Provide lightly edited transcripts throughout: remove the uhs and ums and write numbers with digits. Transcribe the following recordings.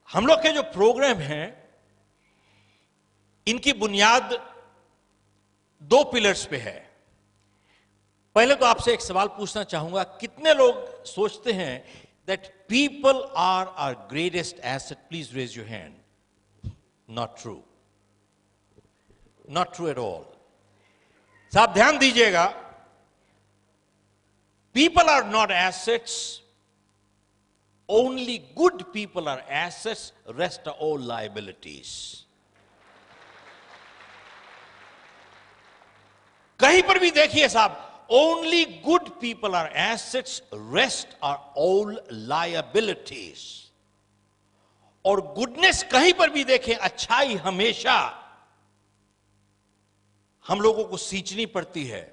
हम लोग के जो प्रोग्राम हैं इनकी बुनियाद दो पिलर्स पे है। पहले तो आपसे एक सवाल पूछना चाहूंगा, कितने लोग सोचते हैं that people are our greatest asset? Please raise your hand. Not true, not true at all. साहब ध्यान दीजिएगा, people are not assets, only good people are assets, rest are all liabilities. कहीं पर भी देखिए साहब, only good people are assets, rest are all liabilities. और goodness कहीं पर भी देखें, अच्छाई हमेशा हम लोगों को सींचनी पड़ती है।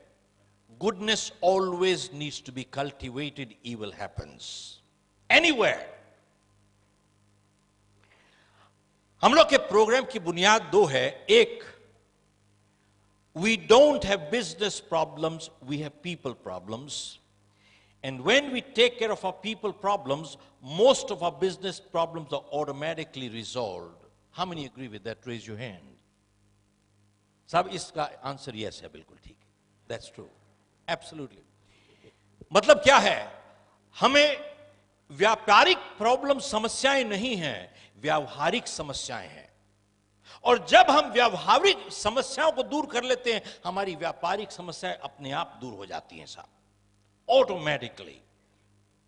Goodness always needs to be cultivated, evil happens anywhere. हम लोग के प्रोग्राम की बुनियाद दो है। एक, we don't have business problems, we have people problems. And when we take care of our people problems, most of our business problems are automatically resolved. How many agree with that? Raise your hand. साहब इसका answer yes है, बिल्कुल ठीक है। That's true. Absolutely. मतलब क्या है, हमें व्यापारिक प्रॉब्लम समस्याएं नहीं हैं, व्यावहारिक समस्याएं हैं। और जब हम व्यावहारिक समस्याओं को दूर कर लेते हैं, हमारी व्यापारिक समस्याएं अपने आप दूर हो जाती हैं साहब, ऑटोमेटिकली।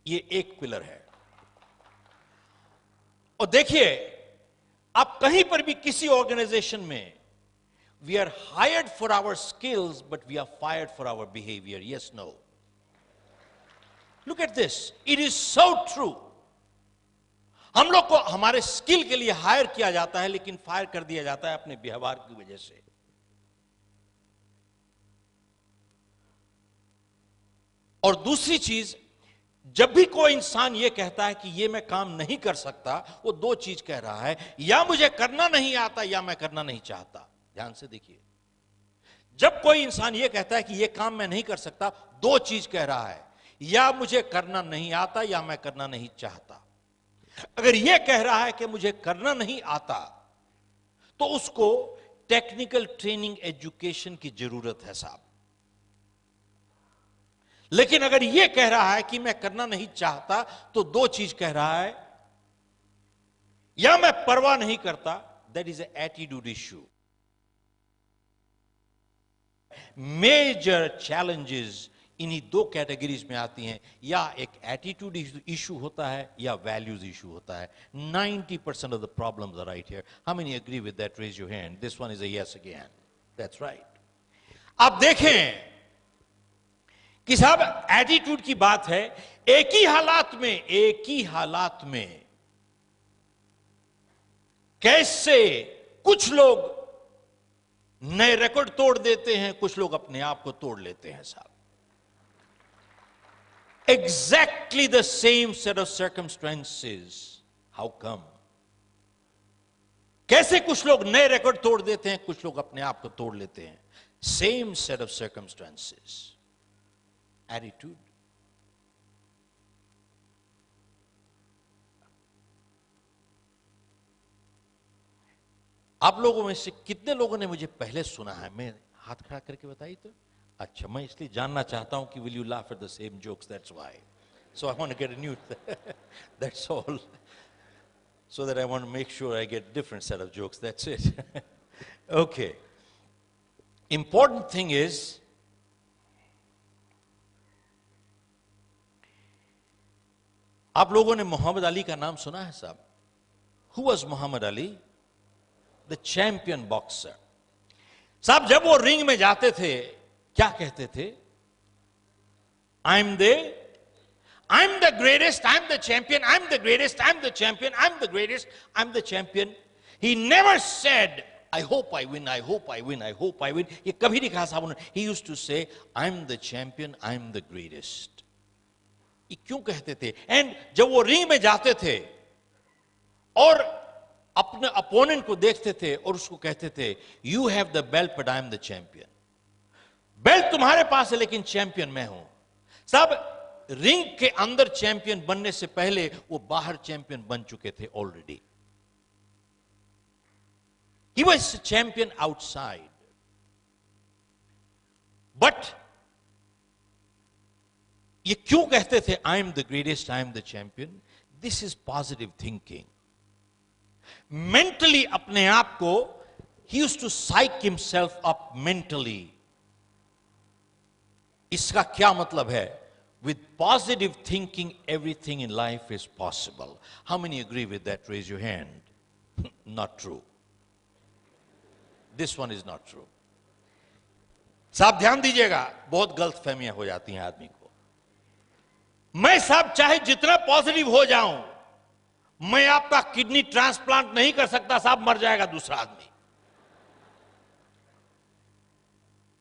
ये एक पिलर है। और देखिए, आप कहीं पर भी किसी ऑर्गेनाइजेशन में, we are hired for our skills but we are fired for our behaviour. Yes, no? Look at this, it is so true. हम लोग को हमारे स्किल के लिए हायर किया जाता है, लेकिन फायर कर दिया जाता है अपने व्यवहार की वजह से। और दूसरी चीज, जब भी कोई इंसान यह कहता है कि यह मैं काम नहीं कर सकता, वो दो चीज कह रहा है, या मुझे करना नहीं आता या मैं करना नहीं चाहता। ध्यान से देखिए, जब कोई इंसान यह कहता है कि यह काम मैं नहीं कर सकता, दो चीज कह रहा है, या मुझे करना नहीं आता या मैं करना नहीं चाहता। अगर यह कह रहा है कि मुझे करना नहीं आता, तो उसको टेक्निकल ट्रेनिंग एजुकेशन की जरूरत है साहब। लेकिन अगर यह कह रहा है कि मैं करना नहीं चाहता, तो दो चीज कह रहा है, या मैं परवाह नहीं करता, that is a attitude issue. Major challenges इन्हीं दो कैटेगरीज में आती हैं, या एक एटीट्यूड इशू होता है या वैल्यूज इशू होता है। 90% of the problems are right here. How many agree with that? Raise your hand. This one is a yes again. That's right. आप देखें कि साहब एटीट्यूड की बात है, एक ही हालात में कैसे कुछ लोग नए रिकॉर्ड तोड़ देते हैं, कुछ लोग अपने आप को तोड़ लेते हैं साहब। Exactly the same set of circumstances. How come? कैसे कुछ लोग नए रिकॉर्ड तोड़ देते हैं, कुछ लोग अपने आप को तोड़ लेते हैं? Same set of circumstances. Attitude. आप लोगों में से कितने लोगों ने मुझे पहले सुना है? मैं हाथ खड़ा करके बताइए तो। अच्छा, मैं इसलिए जानना चाहता हूं कि will you laugh at the same jokes? That's why. So I want to get a new that's all. So that I want to make sure I get different set of jokes. That's it. Okay. Important thing is, आप लोगों ने मोहम्मद अली का नाम सुना है साहब? Who was Muhammad Ali? The champion boxer. साहब जब वो रिंग में जाते थे, क्या कहते थे? I'm the greatest, I'm the champion, I'm the greatest, I'm the champion, I'm the greatest, I'm the champion. He never said, I hope I win, I hope I win, I hope I win. ये कभी नहीं कहा साहब उन्होंने. He used to say, I'm the champion, I'm the greatest. ये क्यों कहते थे? एंड जब वो रिंग में जाते थे और अपने अपोनेंट को देखते थे और उसको कहते थे, You have the belt, but I am the champion. Belt तुम्हारे पास है लेकिन चैंपियन मैं हूं। साहब रिंग के अंदर चैंपियन बनने से पहले वो बाहर चैंपियन बन चुके थे already. He was a champion outside. But ये क्यों कहते थे I am the greatest, I am the champion? This is positive thinking. Mentally अपने आप को ही used to psych himself up mentally. इसका क्या मतलब है? With positive thinking everything in life is possible. How many agree with that? Raise your hand. Not true. This one is not true. साहब ध्यान दीजिएगा, बहुत गलत फहमियां हो जाती हैं आदमी को. मैं साहब चाहे जितना पॉजिटिव हो जाऊं, मैं आपका किडनी ट्रांसप्लांट नहीं कर सकता साहब, मर जाएगा दूसरा आदमी.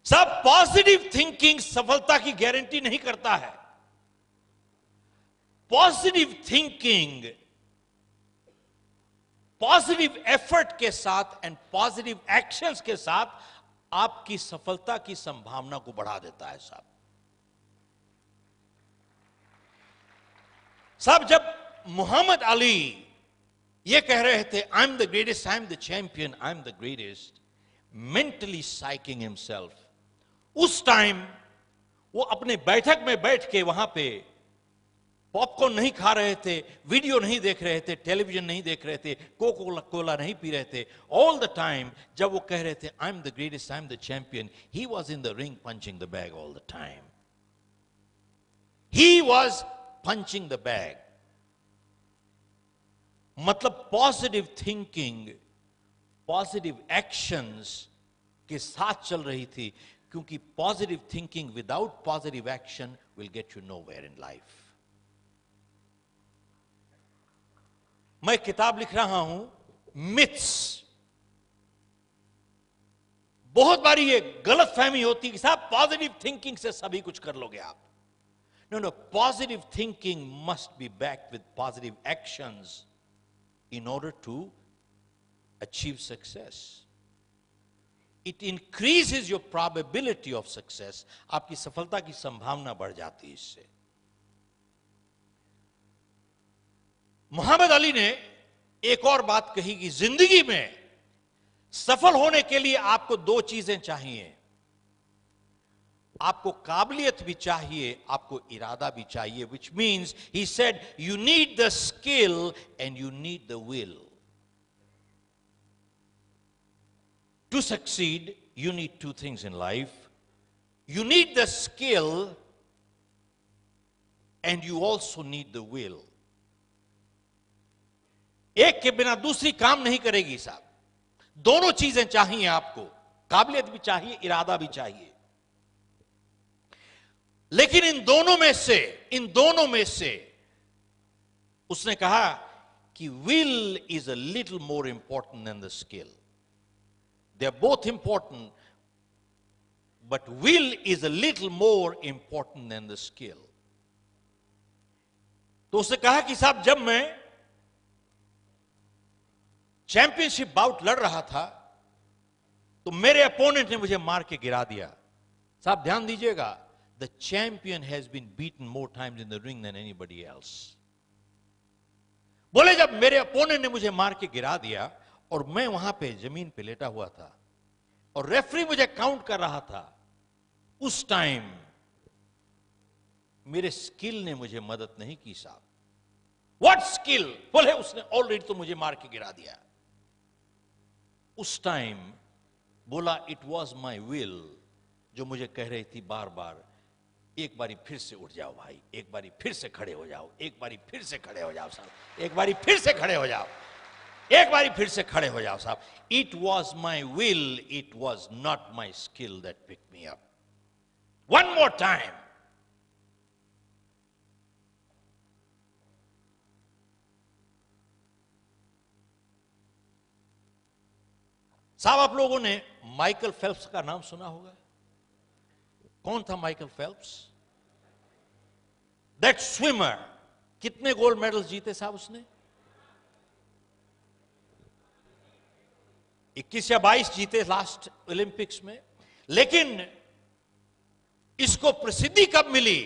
साहब पॉजिटिव थिंकिंग सफलता की गारंटी नहीं करता है. पॉजिटिव थिंकिंग पॉजिटिव एफर्ट के साथ एंड पॉजिटिव एक्शंस के साथ आपकी सफलता की संभावना को बढ़ा देता है साहब. साहब जब मोहम्मद अली ये कह रहे थे I am the greatest, I am the champion, I am the greatest, mentally psyching himself, उस टाइम वो अपने बैठक में बैठ के वहां पे पॉपकॉर्न नहीं खा रहे थे, वीडियो नहीं देख रहे थे, टेलीविजन नहीं देख रहे थे, कोका कोला नहीं पी रहे थे. ऑल द टाइम जब वो कह रहे थे I am the greatest, I am the champion, he was in the ring punching the bag all the time. He was punching the bag. मतलब पॉजिटिव थिंकिंग पॉजिटिव एक्शंस के साथ चल रही थी, क्योंकि positive thinking without positive action will get you nowhere in life. मैं किताब लिख रहा हूं मिथ्स. बहुत बारी ये गलत फहमी होती कि साहब पॉजिटिव थिंकिंग से सभी कुछ कर लोगे आप. No no, positive thinking must be backed with positive actions in order to achieve success. It increases your probability of success. आपकी सफलता की संभावना बढ़ जाती है इससे. मोहम्मद अली ने एक और बात कही कि जिंदगी में सफल होने के लिए आपको दो चीजें चाहिए. आपको काबिलियत भी चाहिए, आपको इरादा भी चाहिए. which means he said you need the skill and you need the will. To succeed you need two things in life. You need the skill and you also need the will. एक के बिना दूसरी काम नहीं करेगी साहब. दोनों चीजें चाहिए आपको, काबिलियत भी चाहिए, इरादा भी चाहिए. लेकिन इन दोनों में से उसने कहा कि will is a little more important than the skill. They are both important, but will is a little more important than the skill. तो उसने कहा कि साहब जब मैं चैंपियनशिप बाउट लड़ रहा था तो मेरे अपोनेंट ने मुझे मार के गिरा दिया. साहब ध्यान दीजिएगा, the champion has been beaten more times in the ring than anybody else. बोले जब मेरे अपोनेंट ने मुझे मार के गिरा दिया और मैं वहां पे जमीन पे लेटा हुआ था और रेफरी मुझे काउंट कर रहा था, उस टाइम मेरे स्किल ने मुझे मदद नहीं की साहब. What skill? बोले उसने ऑलरेडी तो मुझे मार के गिरा दिया. उस टाइम बोला इट वॉज माई विल जो मुझे कह रही थी बार बार, एक बारी फिर से उठ जाओ भाई, एक बारी फिर से खड़े हो जाओ, एक बारी फिर से खड़े हो जाओ साहब, एक बारी फिर से खड़े हो जाओ, एक बारी फिर से खड़े हो जाओ साहब. It was my will, it was not my skill that pick me up. One more time. साहब आप लोगों ने माइकल फेल्प्स का नाम सुना होगा. कौन था माइकल फेल्प्स? That swimmer. कितने गोल्ड मेडल्स जीते साहब उसने? 21 या 22 जीते लास्ट ओलंपिक्स में. लेकिन इसको प्रसिद्धि कब मिली?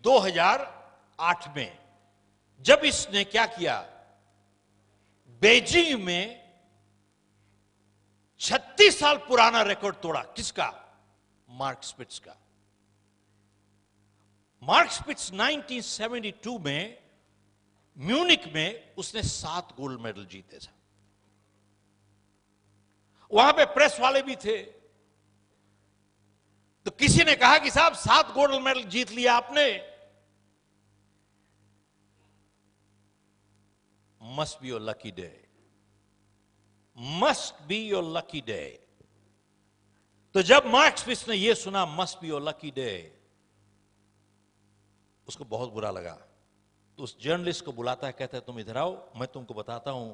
2008 में, जब इसने क्या किया, बेजिंग में 36 साल पुराना रिकॉर्ड तोड़ा। किसका? मार्क स्पिट्स का। मार्क स्पिट्स 1972 में म्यूनिक में उसने 7 गोल्ड मेडल जीते थे। वहां पे प्रेस वाले भी थे, तो किसी ने कहा कि साहब 7 गोल्ड मेडल जीत लिया आपने, must be your lucky day, must be your lucky day. तो जब मार्क स्पिट्स ने यह सुना must be your lucky day, उसको बहुत बुरा लगा। तो उस जर्नलिस्ट को बुलाता है, कहता है तुम इधर आओ, मैं तुमको बताता हूं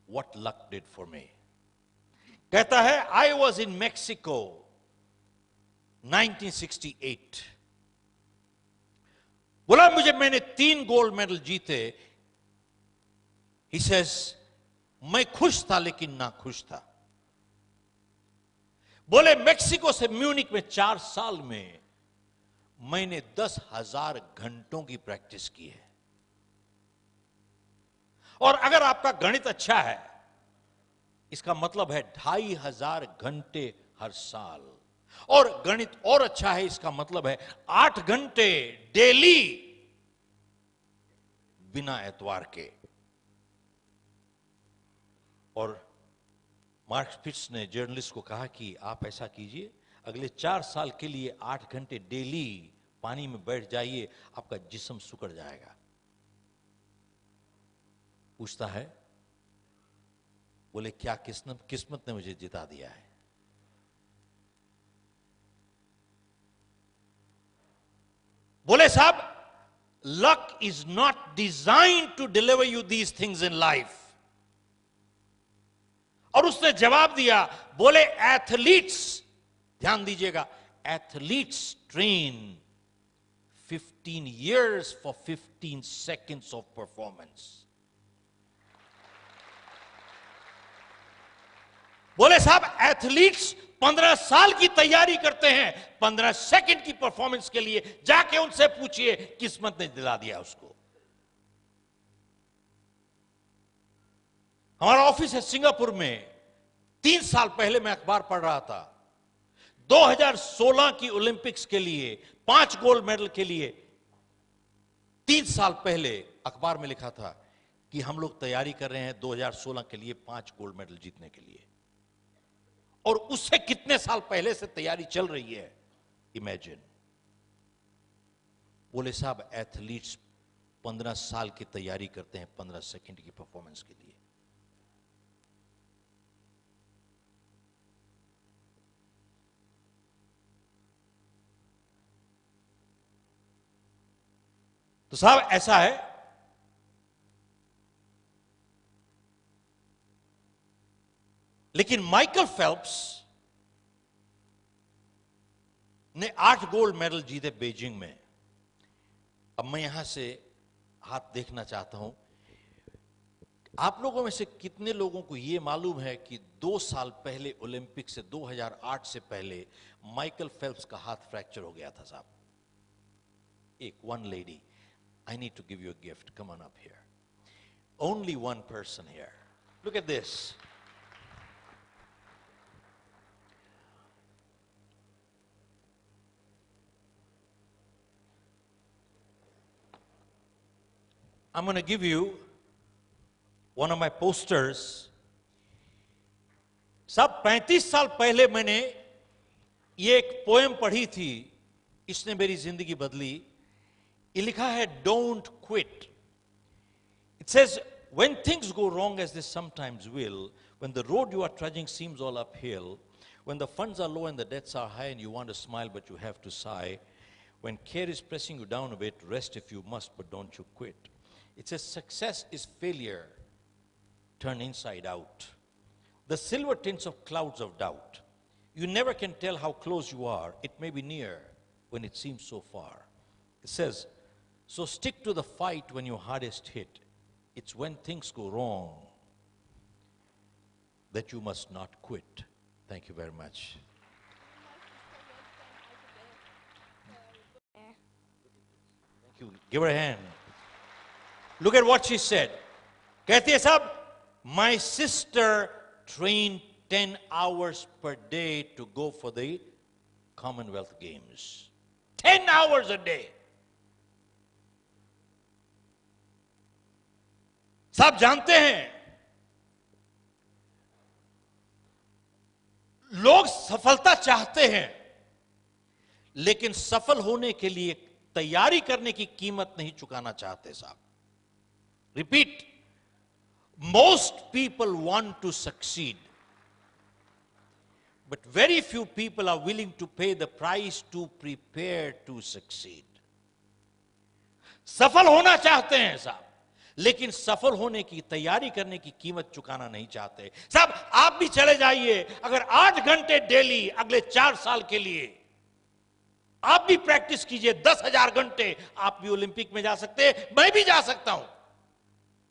what luck did for me. कहता है आई वॉज इन मैक्सिको 1968। बोला मुझे मैंने 3 गोल्ड मेडल जीते। He says, मैं खुश था लेकिन ना खुश था। बोले मेक्सिको से म्यूनिक में 4 साल में मैंने 10,000 घंटों की प्रैक्टिस की है। और अगर आपका गणित अच्छा है, इसका मतलब है 2,500 घंटे हर साल। और गणित और अच्छा है, इसका मतलब है 8 घंटे डेली बिना एतवार के। और मार्क स्पिट्स ने जर्नलिस्ट को कहा कि आप ऐसा कीजिए, अगले 4 साल के लिए 8 घंटे डेली पानी में बैठ जाइए, आपका जिस्म सुकड़ जाएगा। पूछता है, बोले क्या किस्मत ने मुझे जिता दिया है। बोले साहब luck is not designed to deliver you these things in life. और उसने जवाब दिया, बोले एथलीट्स, ध्यान दीजिएगा, athletes train 15 years for 15 seconds of performance। बोले साहब एथलीट्स 15 साल की तैयारी करते हैं 15 सेकंड की परफॉर्मेंस के लिए। जाके उनसे पूछिए किस्मत ने दिला दिया उसको। हमारा ऑफिस है सिंगापुर में। 3 साल पहले मैं अखबार पढ़ रहा था, 2016 की ओलंपिक्स के लिए 5 गोल्ड मेडल के लिए 3 साल पहले अखबार में लिखा था कि हम लोग तैयारी कर रहे हैं 2016 के लिए 5 गोल्ड मेडल जीतने के लिए। और उससे कितने साल पहले से तैयारी चल रही है, इमेजिन। बोले साहब एथलीट्स 15 साल की तैयारी करते हैं 15 सेकंड की परफॉर्मेंस के लिए। तो साहब ऐसा है, लेकिन माइकल फेल्प्स ने 8 गोल्ड मेडल जीते बीजिंग में। अब मैं यहां से हाथ देखना चाहता हूं, आप लोगों में से कितने लोगों को यह मालूम है कि 2 साल पहले ओलंपिक से 2008 से पहले माइकल फेल्प्स का हाथ फ्रैक्चर हो गया था साहब। one lady, I need to give you a gift. Come on up here. Only one person here. Look at this. I'm going to give you one of my posters. सब 35 साल पहले मैंने ये एक पोएम पढ़ी थी, इसने मेरी जिंदगी बदली। ये लिखा है don't quit. It says, when things go wrong as they sometimes will, when the road you are trudging seems all uphill, when the funds are low and the debts are high and you want to smile but you have to sigh, when care is pressing you down a bit, rest if you must but don't you quit. It says success is failure turned inside out. The silver tints of clouds of doubt. You never can tell how close you are. It may be near when it seems so far. It says, so stick to the fight when you're hardest hit. It's when things go wrong that you must not quit. Thank you very much. Thank you. Give her a hand. Look at what she said. कहती है साहब, my sister trained 10 hours per day to go for the Commonwealth Games. 10 hours a day. सब जानते हैं लोग सफलता चाहते हैं, लेकिन सफल होने के लिए तैयारी करने की कीमत नहीं चुकाना चाहते साहब. Repeat, most people want to succeed, but very few people are willing to pay the price to prepare to succeed. सफल होना चाहते हैं साहब, लेकिन सफल होने की तैयारी करने की कीमत चुकाना नहीं चाहते साहब. आप भी चले जाइए, अगर 8 घंटे डेली अगले 4 साल के लिए आप भी प्रैक्टिस कीजिए, 10,000 घंटे, आप भी ओलंपिक में जा सकते हैं, मैं भी जा सकता हूं.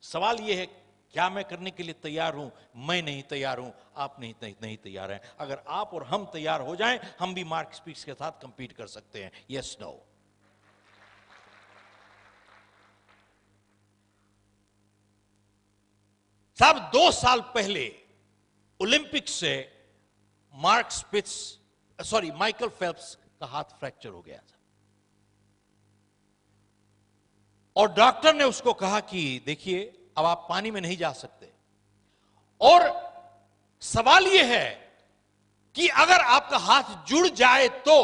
सवाल यह है, क्या मैं करने के लिए तैयार हूं? मैं नहीं तैयार हूं, आप नहीं तैयार हैं. अगर आप और हम तैयार हो जाएं, हम भी मार्क स्पीक्स के साथ कंपीट कर सकते हैं. Yes, no. साहब 2 साल पहले ओलंपिक से माइकल फेल्प्स का हाथ फ्रैक्चर हो गया था, और डॉक्टर ने उसको कहा कि देखिए, अब आप पानी में नहीं जा सकते. और सवाल यह है कि अगर आपका हाथ जुड़ जाए तो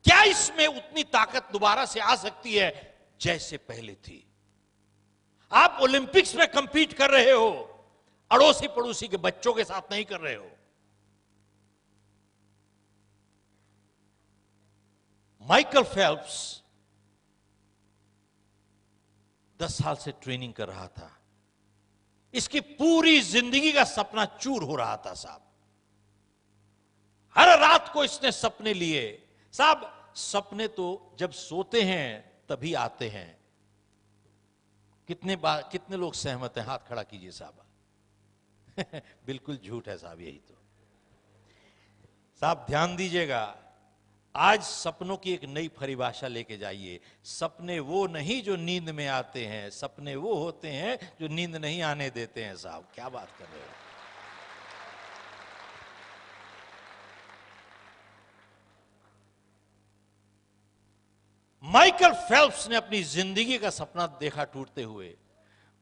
क्या इसमें उतनी ताकत दोबारा से आ सकती है जैसे पहले थी? आप ओलंपिक्स में कंपीट कर रहे हो, अड़ोसी पड़ोसी के बच्चों के साथ नहीं कर रहे हो. माइकल फेल्प्स 10 साल से ट्रेनिंग कर रहा था. इसकी पूरी जिंदगी का सपना चूर हो रहा था साहब. हर रात को इसने सपने लिए साहब. सपने तो जब सोते हैं तभी आते हैं. कितने लोग सहमत हैं? हाथ खड़ा कीजिए साहब. बिल्कुल झूठ है साहब, यही तो. साहब ध्यान दीजिएगा, आज सपनों की एक नई परिभाषा लेके जाइए. सपने वो नहीं जो नींद में आते हैं, सपने वो होते हैं जो नींद नहीं आने देते हैं साहब. क्या बात कर रहे हो? माइकल फेल्प्स ने अपनी जिंदगी का सपना देखा टूटते हुए.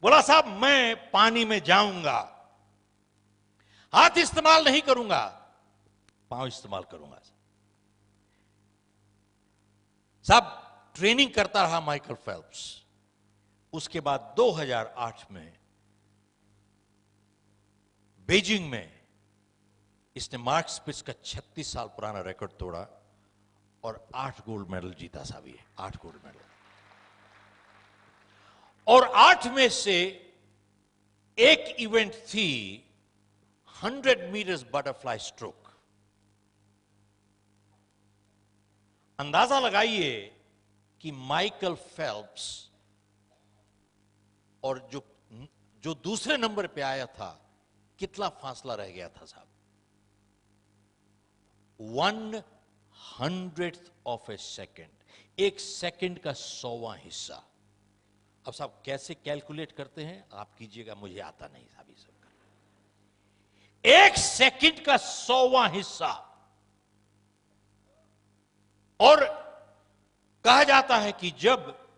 बोला साहब, मैं पानी में जाऊंगा, हाथ इस्तेमाल नहीं करूंगा, पांव इस्तेमाल करूंगा. साहब ट्रेनिंग करता रहा माइकल फेल्प्स. उसके बाद 2008 में बीजिंग में इसने मार्क स्पिट्स का 36 साल पुराना रिकॉर्ड तोड़ा और 8 गोल्ड मेडल जीता साहब. ये 8 गोल्ड मेडल, और 8 में से एक इवेंट थी 100 मीटर्स बटरफ्लाई स्ट्रोक. अंदाजा लगाइए कि माइकल फेल्प्स और जो दूसरे नंबर पे आया था, कितना फासला रह गया था साहब. 1/100th of A second. एक सेकेंड का 100वां हिस्सा. अब साहब कैसे कैलकुलेट करते हैं आप कीजिएगा, मुझे आता नहीं साहब ये सब करना. एक सेकेंड का 100वां हिस्सा. और कहा जाता है कि जब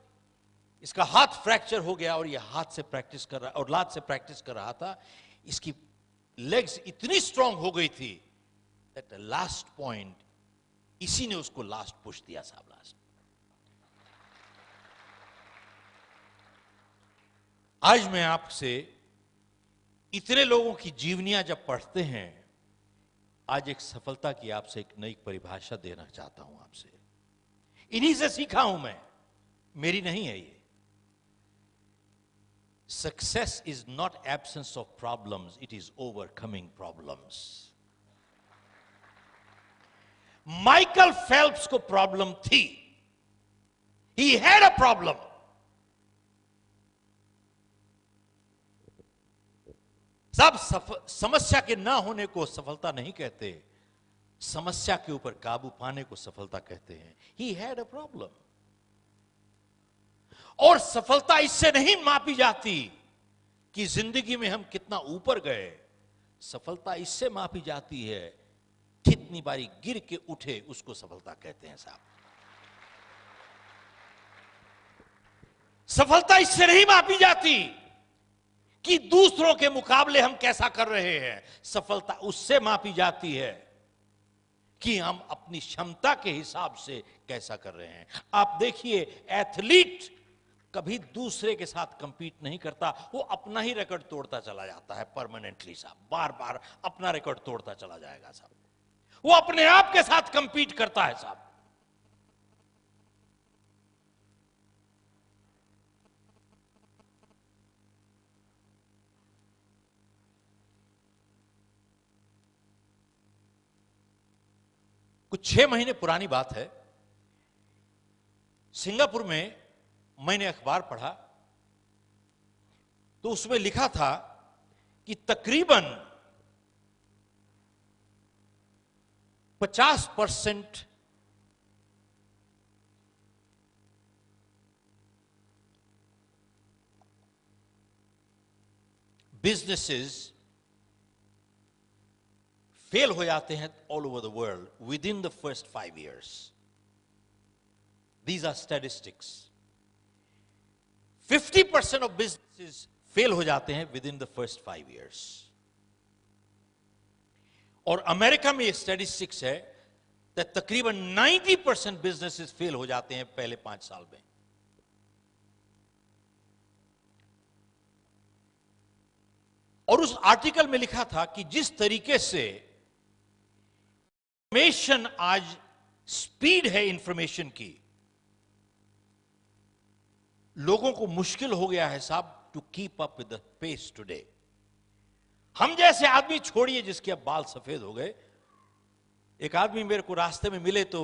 इसका हाथ फ्रैक्चर हो गया और ये हाथ से प्रैक्टिस कर रहा और लात से प्रैक्टिस कर रहा था, इसकी लेग्स इतनी स्ट्रांग हो गई थी दैट लास्ट पॉइंट इसी ने उसको लास्ट पुश दिया साहब. लास्ट आज मैं आपसे इतने लोगों की जीवनियां जब पढ़ते हैं, आज एक सफलता की आपसे एक नई परिभाषा देना चाहता हूं आपसे. इन्हीं से सीखा हूं मैं, मेरी नहीं है ये. Success is not absence of problems, it is overcoming problems. Michael Phelps को प्रॉब्लम थी. He had a problem. सब समस्या के ना होने को सफलता नहीं कहते, समस्या के ऊपर काबू पाने को सफलता कहते हैं. He had a problem. और सफलता इससे नहीं मापी जाती कि जिंदगी में हम कितना ऊपर गए, सफलता इससे मापी जाती है कितनी बारी गिर के उठे, उसको सफलता कहते हैं साहब। सफलता इससे नहीं मापी जाती कि दूसरों के मुकाबले हम कैसा कर रहे हैं। सफलता उससे मापी जाती है कि हम अपनी क्षमता के हिसाब से कैसा कर रहे हैं। आप देखिए, एथलीट कभी दूसरे के साथ कंपीट नहीं करता, वो अपना ही रिकॉर्ड तोड़ता चला जाता है परमानेंटली साहब, बार बार अपना रिकॉर्ड तोड़ता चला जाएगा साहब। वो अपने आप के साथ कंपीट करता है साहब। कुछ 6 महीने पुरानी बात है, सिंगापुर में मैंने अखबार पढ़ा तो उसमें लिखा था कि तकरीबन 50% बिजनेसेस फेल हो जाते हैं all over the world with in the first 5 years. These are statistics. 50% of businesses fail हो जाते हैं with in the first 5 years. और अमेरिका में ये स्टैटिस्टिक्स है कि तकरीबन 90% बिजनेसेस फेल हो जाते हैं पहले 5 साल में. और उस आर्टिकल में लिखा था कि जिस तरीके से इंफॉर्मेशन आज, स्पीड है इंफॉर्मेशन की, लोगों को मुश्किल हो गया है साहब to keep up with the pace today. हम जैसे आदमी छोड़िए जिसके अब बाल सफेद हो गए. एक आदमी मेरे को रास्ते में मिले तो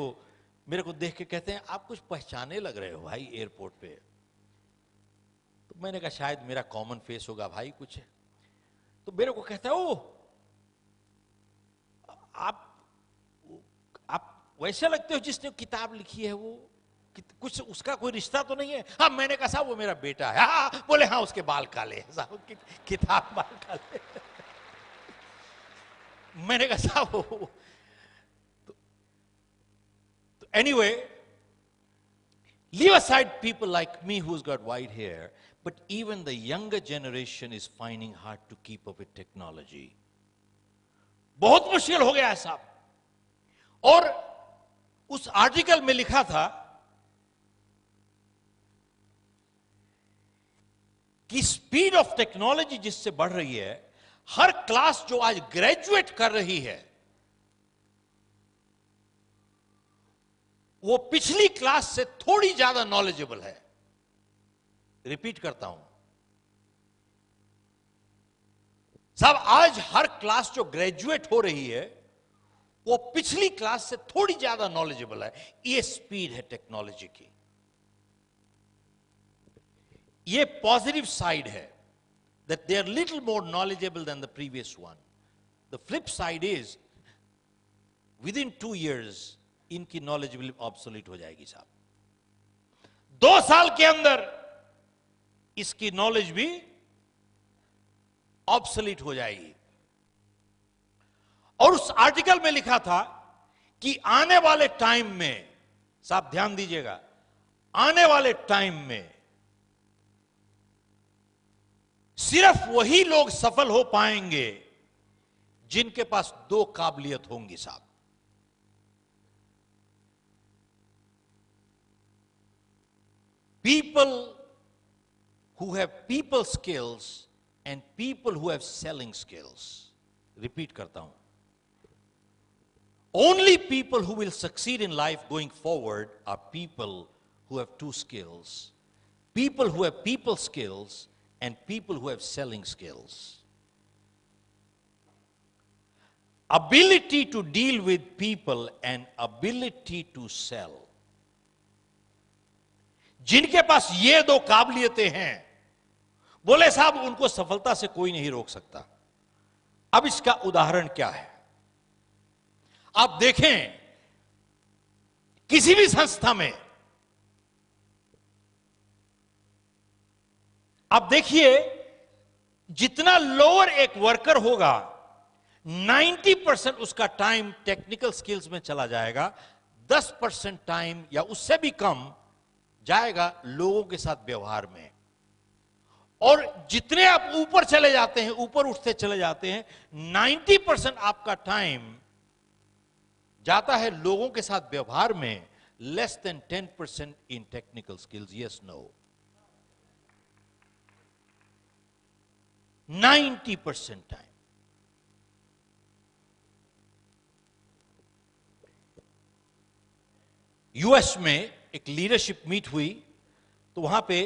मेरे को देख के कहते हैं, आप कुछ पहचाने लग रहे हो भाई एयरपोर्ट पे. तो मैंने कहा शायद मेरा कॉमन फेस होगा भाई कुछ है. तो मेरे को कहता है, ओ आप वैसे लगते हो जिसने किताब लिखी है, वो कुछ उसका कोई रिश्ता तो नहीं है. हाँ, मैंने कहा साहब वो मेरा बेटा है. हाँ, बोले हाँ उसके बाल काले हैं साहब, किताब बाल काले. मैंने कहा साहब तो anyway, leave aside people like me who's got white hair, but even the younger generation is finding hard to keep up with technology. बहुत मुश्किल हो गया है साहब. और उस आर्टिकल में लिखा था कि स्पीड ऑफ टेक्नोलॉजी जिससे बढ़ रही है, हर क्लास जो आज ग्रेजुएट कर रही है वो पिछली क्लास से थोड़ी ज्यादा नॉलेजेबल है. रिपीट करता हूं साहब, आज हर क्लास जो ग्रेजुएट हो रही है वो पिछली क्लास से थोड़ी ज्यादा नॉलेजेबल है. ये स्पीड है टेक्नोलॉजी की. ये पॉजिटिव साइड है, that they are little more knowledgeable than the previous one. The flip side is within 2 years इनकी नॉलेज भी ऑब्सोलीट हो जाएगी साहब. 2 साल के अंदर इसकी नॉलेज भी ऑब्सोलीट हो जाएगी. और उस आर्टिकल में लिखा था कि आने वाले टाइम में, साहब ध्यान दीजिएगा, आने वाले टाइम में सिर्फ वही लोग सफल हो पाएंगे जिनके पास 2 काबिलियत होंगी साहब. People who have people skills and people who have selling skills. Repeat करता हूं. Only people who will succeed in life going forward are people who have 2 skills. People who have people skills and people who have selling skills. Ability to deal with people and ability to sell. जिनके पास ये 2 काबिलियतें हैं, बोले साहब उनको सफलता से कोई नहीं रोक सकता. अब इसका उदाहरण क्या है? आप देखें किसी भी संस्था में, आप देखिए जितना लोअर एक वर्कर होगा 90% उसका टाइम टेक्निकल स्किल्स में चला जाएगा, 10% टाइम या उससे भी कम जाएगा लोगों के साथ व्यवहार में। और जितने आप ऊपर चले जाते हैं, ऊपर उठते चले जाते हैं, 90% आपका टाइम जाता है लोगों के साथ व्यवहार में, less than 10% in technical skills. Yes no? 90% time. US में एक लीडरशिप मीट हुई, तो वहां पे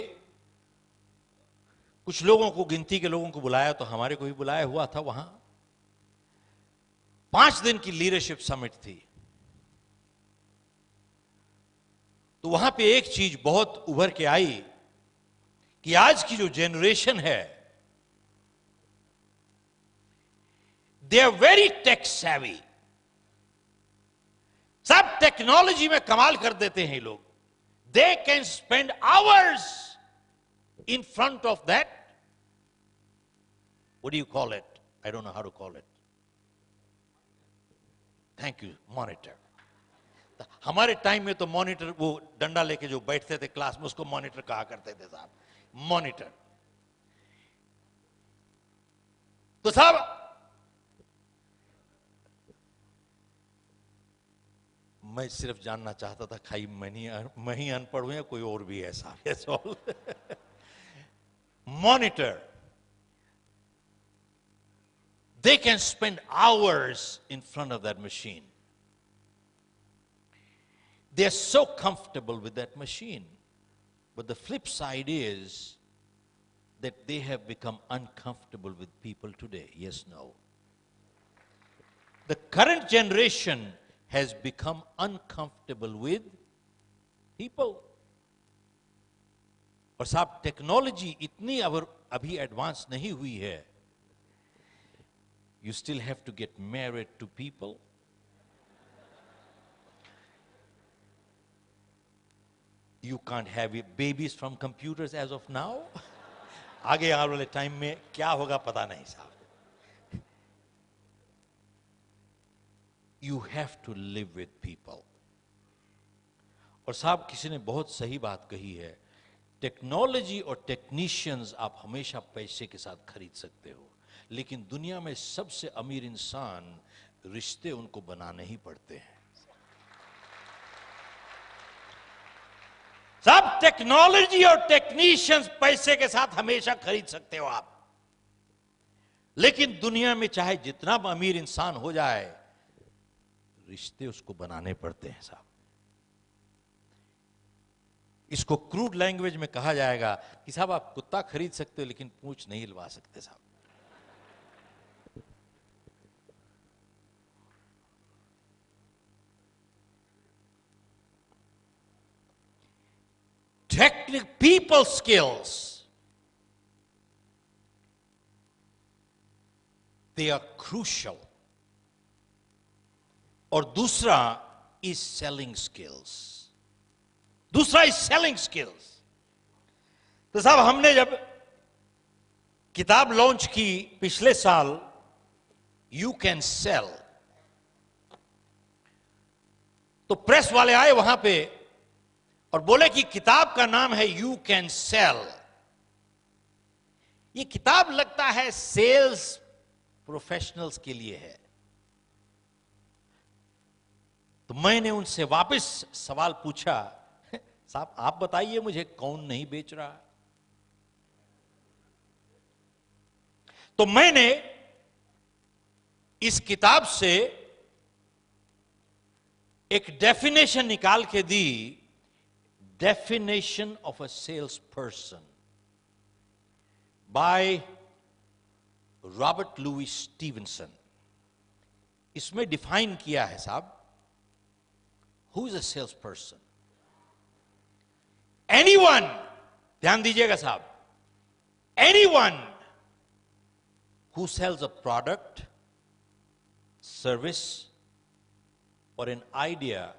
कुछ लोगों को, गिनती के लोगों को बुलाया, तो हमारे को भी बुलाया हुआ था। वहां 5 दिन की लीडरशिप समिट थी। तो वहां पे एक चीज बहुत उभर के आई कि आज की जो जनरेशन है, they are very tech savvy. सब टेक्नोलॉजी में कमाल कर देते हैं लोग। They can spend hours in front of that, what do you call it? I don't know how to call it. Thank you, monitor. हमारे टाइम में तो मॉनिटर वो डंडा लेके जो बैठते थे क्लास में, उसको मॉनिटर कहा करते थे साहब, मॉनिटर। तो साहब मैं सिर्फ जानना चाहता था, खाई मैं ही अनपढ़ हूं या कोई और भी है साहब? Monitor. They can spend hours in front of that machine. They're so comfortable with that machine. But the flip side is that they have become uncomfortable with people today. Yes, no? The current generation has become uncomfortable with people. और साहब technology इतनी अभी advance नहीं हुई है। You still have to get married to people. You can't have babies from computers as of now. आगे आने वाले टाइम में क्या होगा पता नहीं साहब। You have to live with people. और साहब किसी ने बहुत सही बात कही है, टेक्नोलॉजी और टेक्नीशियंस आप हमेशा पैसे के साथ खरीद सकते हो, लेकिन दुनिया में सबसे अमीर इंसान रिश्ते उनको बनाने ही पड़ते हैं। सब टेक्नोलॉजी और टेक्नीशियंस पैसे के साथ हमेशा खरीद सकते हो आप, लेकिन दुनिया में चाहे जितना अमीर इंसान हो जाए, रिश्ते उसको बनाने पड़ते हैं साहब। इसको क्रूड लैंग्वेज में कहा जाएगा कि साहब आप कुत्ता खरीद सकते हो लेकिन पूंछ नहीं हिलवा सकते साहब। Technical people skills, they are crucial. और दूसरा is selling skills. दूसरा is selling skills. तो साहब हमने जब किताब लॉन्च की पिछले साल, You Can Sell, तो प्रेस वाले आए वहां पे और बोले कि किताब का नाम है You Can Sell. ये किताब लगता है सेल्स प्रोफेशनल्स के लिए है। तो मैंने उनसे वापस सवाल पूछा, साहब आप बताइए मुझे कौन नहीं बेच रहा? तो मैंने इस किताब से एक डेफिनेशन निकाल के दी, definition of a sales person by Robert Louis Stevenson. इसमें डिफाइन किया है साहब, who is a sales person? Anyone, ध्यान दीजिएगा साहब, anyone who sells a product, service, or an idea